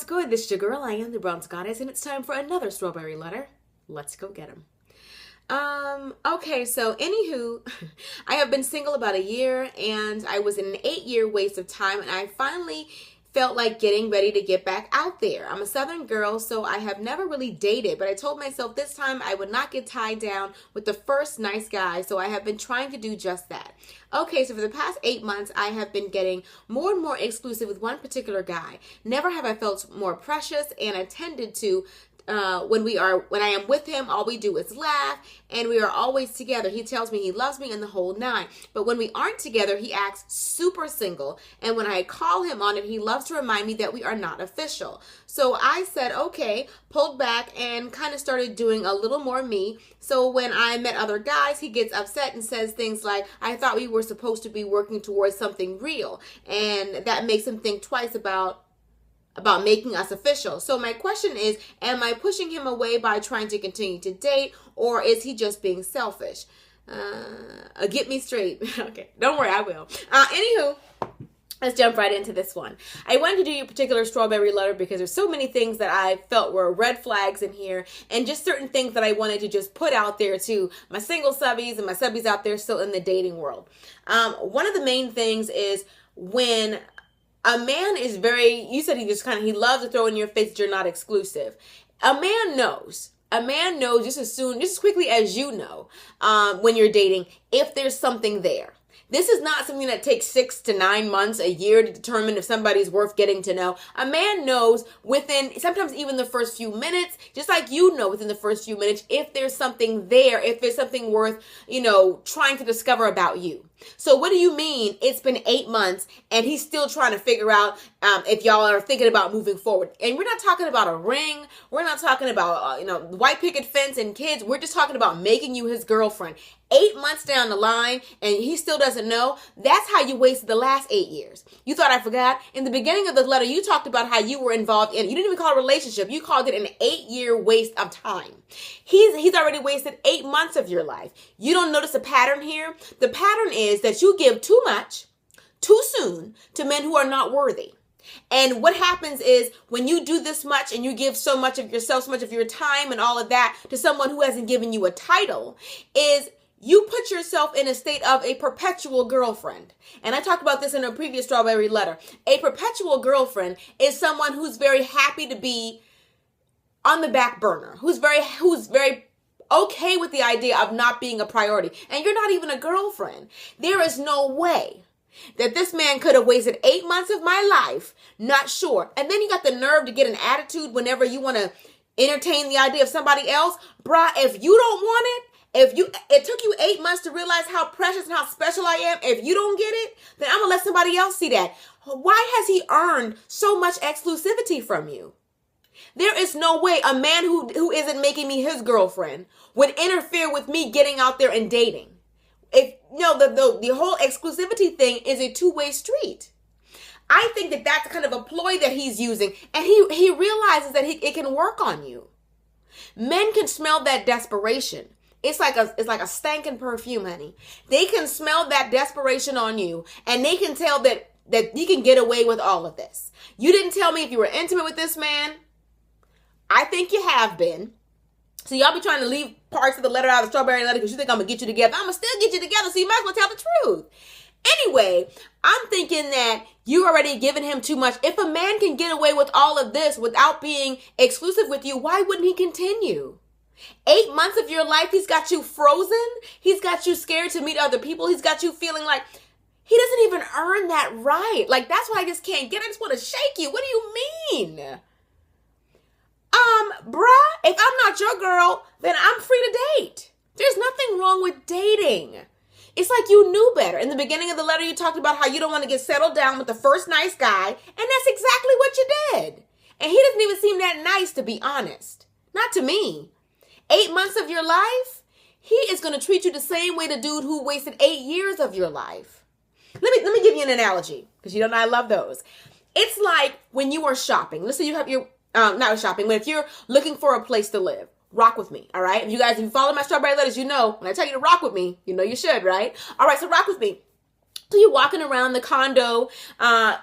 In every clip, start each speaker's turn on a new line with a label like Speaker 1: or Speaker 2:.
Speaker 1: what's good? This is your girl, I am the Bronze Goddess, and it's time for another strawberry letter. Let's go get them. Okay, so anywho, I have been single about a year, and I was in an 8-year waste of time, and I finally felt like getting ready to get back out there. I'm a Southern girl, so I have never really dated, but I told myself this time I would not get tied down with the first nice guy, so I have been trying to do just that. Okay, so for the past 8 months, I have been getting more and more exclusive with one particular guy. Never have I felt more precious, and I tended to when I am with him, all we do is laugh, and we are always together. He tells me he loves me and the whole nine. But when we aren't together, he acts super single. And when I call him on it, he loves to remind me that we are not official. So I said, okay, pulled back and kind of started doing a little more me. So when I met other guys, he gets upset and says things like, I thought we were supposed to be working towards something real. And that makes him think twice about making us official. So my question is, am I pushing him away by trying to continue to date, or is he just being selfish? Get me straight. Okay, don't worry, I will. Anywho, let's jump right into this one. I wanted to do your particular strawberry letter because there's so many things that I felt were red flags in here, and just certain things that I wanted to just put out there to my single subbies and my subbies out there still in the dating world. One of the main things is when a man is you said he loves to throw in your face that you're not exclusive. A man knows just as quickly as you know, when you're dating, if there's something there. This is not something that takes 6 to 9 months, a year to determine if somebody's worth getting to know. A man knows within, sometimes even the first few minutes, just like you know within the first few minutes, if there's something there, if there's something worth, trying to discover about you. So what do you mean it's been 8 months and he's still trying to figure out if y'all are thinking about moving forward? And we're not talking about a ring. We're not talking about, white picket fence and kids. We're just talking about making you his girlfriend. 8 months down the line and he still doesn't know. That's how you wasted the last 8 years. You thought I forgot? In the beginning of the letter, you talked about how you were involved in, you didn't even call it a relationship. You called it an 8-year waste of time. He's already wasted 8 months of your life. You don't notice a pattern here? The pattern is that you give too much, too soon to men who are not worthy. And what happens is when you do this much and you give so much of yourself, so much of your time and all of that to someone who hasn't given you a title, is you put yourself in a state of a perpetual girlfriend. And I talked about this in a previous strawberry letter. A perpetual girlfriend is someone who's very happy to be on the back burner, who's very okay with the idea of not being a priority. And you're not even a girlfriend. There is no way that this man could have wasted 8 months of my life, not sure. And then you got the nerve to get an attitude whenever you want to entertain the idea of somebody else. Bruh, if you don't want it, it took you 8 months to realize how precious and how special I am. If you don't get it, then I'm going to let somebody else see that. Why has he earned so much exclusivity from you? There is no way a man who isn't making me his girlfriend would interfere with me getting out there and dating. The whole exclusivity thing is a two-way street. I think that that's kind of a ploy that he's using, and he realizes that it can work on you. Men can smell that desperation. It's like a stinking perfume, honey. They can smell that desperation on you, and they can tell that you can get away with all of this. You didn't tell me if you were intimate with this man. I think you have been. So y'all be trying to leave parts of the letter out of the strawberry letter because you think I'm going to get you together. I'm going to still get you together, so you might as well tell the truth. Anyway, I'm thinking that you already given him too much. If a man can get away with all of this without being exclusive with you, why wouldn't he continue? 8 months of your life, he's got you frozen. He's got you scared to meet other people. He's got you feeling like he doesn't even earn that right. Like, that's what I just can't get. I just want to shake you. What do you mean? Bruh, if I'm not your girl, then I'm free to date. There's nothing wrong with dating. It's like you knew better. In the beginning of the letter, you talked about how you don't want to get settled down with the first nice guy, and that's exactly what you did. And he doesn't even seem that nice, to be honest. Not to me. 8 months of your life, he is going to treat you the same way the dude who wasted 8 years of your life. Let me give you an analogy, because you know I love those. It's like when you are shopping. Let's say you have your not shopping, but if you're looking for a place to live, rock with me, all right? If you follow my strawberry letters, you know, when I tell you to rock with me, you know you should, right? All right, so rock with me. So you're walking around the condo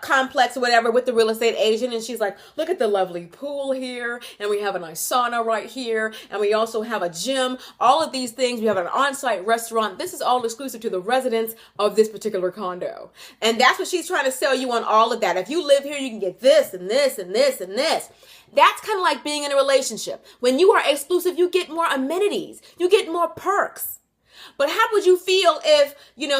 Speaker 1: complex or whatever with the real estate agent, and she's like, look at the lovely pool here, and we have a nice sauna right here, and we also have a gym, all of these things. We have an on-site restaurant. This is all exclusive to the residents of this particular condo. And that's what she's trying to sell you on all of that. If you live here, you can get this and this and this and this. That's kind of like being in a relationship. When you are exclusive, you get more amenities. You get more perks. But how would you feel if,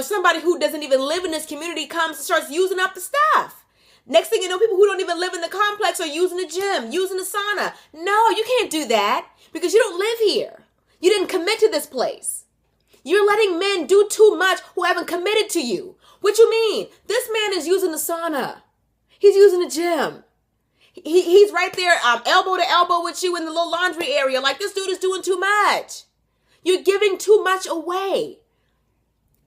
Speaker 1: somebody who doesn't even live in this community comes and starts using up the stuff? Next thing you know, people who don't even live in the complex are using the gym, using the sauna. No, you can't do that because you don't live here. You didn't commit to this place. You're letting men do too much who haven't committed to you. What you mean? This man is using the sauna. He's using the gym. He's right there, elbow to elbow with you in the little laundry area. Like, this dude is doing too much. You're giving too much away.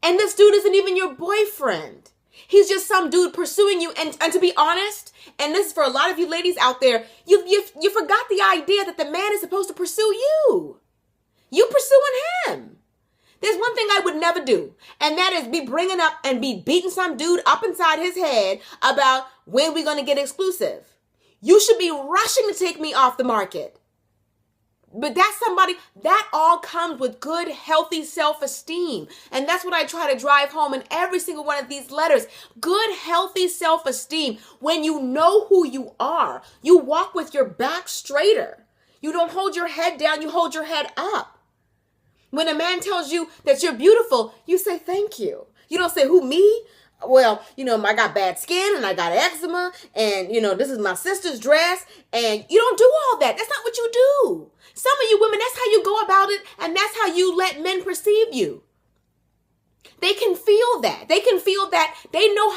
Speaker 1: And this dude isn't even your boyfriend. He's just some dude pursuing you. And to be honest, and this is for a lot of you ladies out there, you forgot the idea that the man is supposed to pursue you. You pursuing him. There's one thing I would never do, and that is be bringing up and be beating some dude up inside his head about when we're going to get exclusive. You should be rushing to take me off the market. But that's somebody, that all comes with good, healthy self-esteem. And that's what I try to drive home in every single one of these letters. Good, healthy self-esteem. When you know who you are, you walk with your back straighter. You don't hold your head down, you hold your head up. When a man tells you that you're beautiful, you say thank you. You don't say, who, me? Well, I got bad skin and I got eczema and, this is my sister's dress, and you don't do all that. That's not what you do. Some of you women, that's how you go about it, and that's how you let men perceive you. They can feel that. They can feel that. They know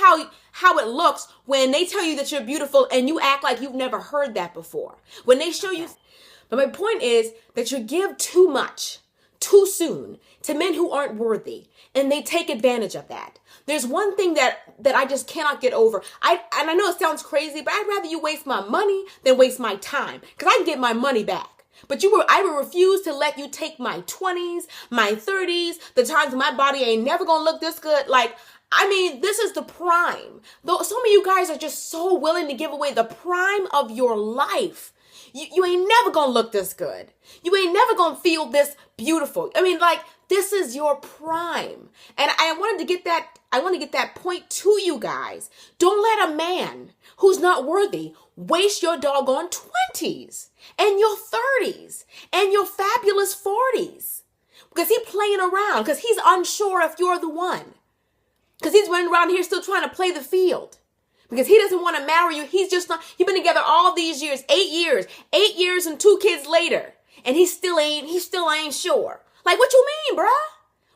Speaker 1: how it looks when they tell you that you're beautiful and you act like you've never heard that before. When they show you. But my point is that you give too much, too soon, to men who aren't worthy, and they take advantage of that. There's one thing that I just cannot get over. And I know it sounds crazy, but I'd rather you waste my money than waste my time, because I can get my money back. But I will refuse to let you take my 20s, my 30s, the times when my body ain't never gonna look this good. This is the prime. Though some of you guys are just so willing to give away the prime of your life. You ain't never gonna look this good. You ain't never gonna feel this beautiful. This is your prime. And I want to get that point to you guys. Don't let a man who's not worthy waste your doggone 20s and your 30s and your fabulous 40s. Because he's playing around, because he's unsure if you're the one. Because he's running around here still trying to play the field. Because he doesn't want to marry you. He's just not, you've been together all these years, 8 years and 2 kids later. And he still ain't sure. Like, what you mean, bruh?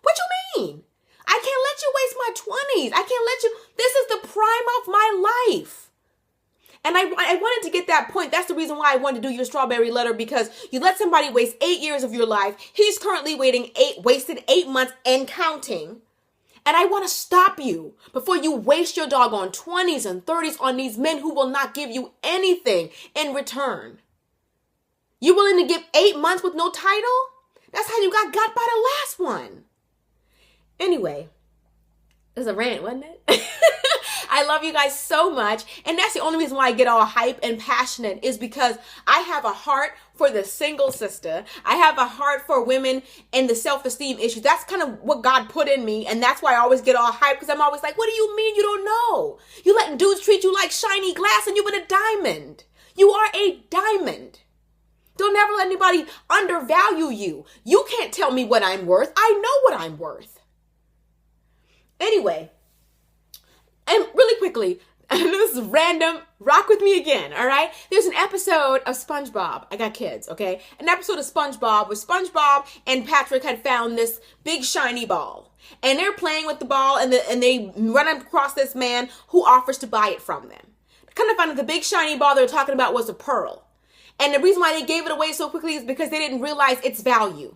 Speaker 1: What you mean? I can't let you waste my 20s. I can't let you, this is the prime of my life. And I wanted to get that point. That's the reason why I wanted to do your strawberry letter, because you let somebody waste 8 years of your life. He's currently wasted 8 months and counting. And I want to stop you before you waste your doggone 20s and 30s on these men who will not give you anything in return. You willing to give 8 months with no title? That's how you got by the last one. Anyway, it was a rant, wasn't it? I love you guys so much. And that's the only reason why I get all hype and passionate, is because I have a heart for the single sister. I have a heart for women and the self-esteem issues. That's kind of what God put in me. And that's why I always get all hyped, because I'm always like, what do you mean you don't know? You letting dudes treat you like shiny glass and you've been a diamond. You are a diamond. Don't ever let anybody undervalue you. You can't tell me what I'm worth. I know what I'm worth. Anyway, and really quickly, this is random, rock with me again, all right? There's an episode of SpongeBob. I got kids, okay? An episode of SpongeBob where SpongeBob and Patrick had found this big shiny ball. And they're playing with the ball, and they run across this man who offers to buy it from them. Kind of found that the big shiny ball they were talking about was a pearl. And the reason why they gave it away so quickly is because they didn't realize its value.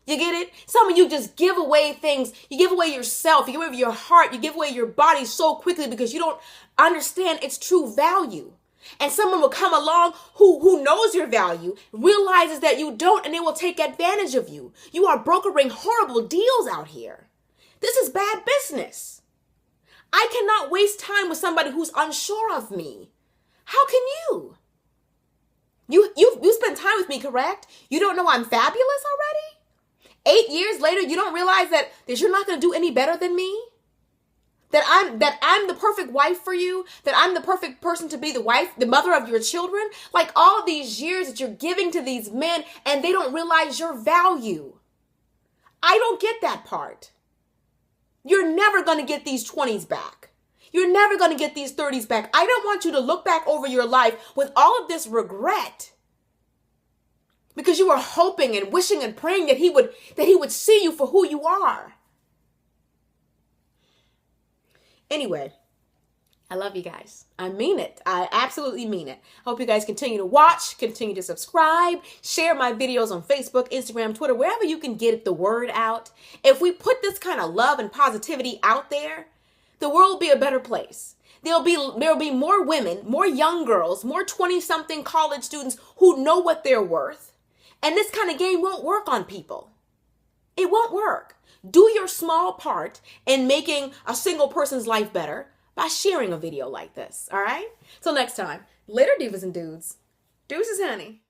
Speaker 1: You get it? Some of you just give away things. You give away yourself. You give away your heart. You give away your body so quickly because you don't understand its true value. And someone will come along who knows your value, realizes that you don't, and they will take advantage of you. You are brokering horrible deals out here. This is bad business. I cannot waste time with somebody who's unsure of me. How can you? You spend time with me, correct? You don't know I'm fabulous already? 8 years later, you don't realize that you're not going to do any better than me? That I'm the perfect wife for you, that I'm the perfect person to be the wife, the mother of your children. Like all these years that you're giving to these men and they don't realize your value. I don't get that part. You're never going to get these 20s back. You're never going to get these 30s back. I don't want you to look back over your life with all of this regret because you were hoping and wishing and praying that he would see you for who you are. Anyway, I love you guys. I mean it. I absolutely mean it. I hope you guys continue to watch, continue to subscribe, share my videos on Facebook, Instagram, Twitter, wherever you can get the word out. If we put this kind of love and positivity out there, the world will be a better place. There'll be more women, more young girls, more 20-something college students who know what they're worth. And this kind of game won't work on people. It won't work. Do your small part in making a single person's life better by sharing a video like this, all right? Till next time, later divas and dudes. Deuces, honey.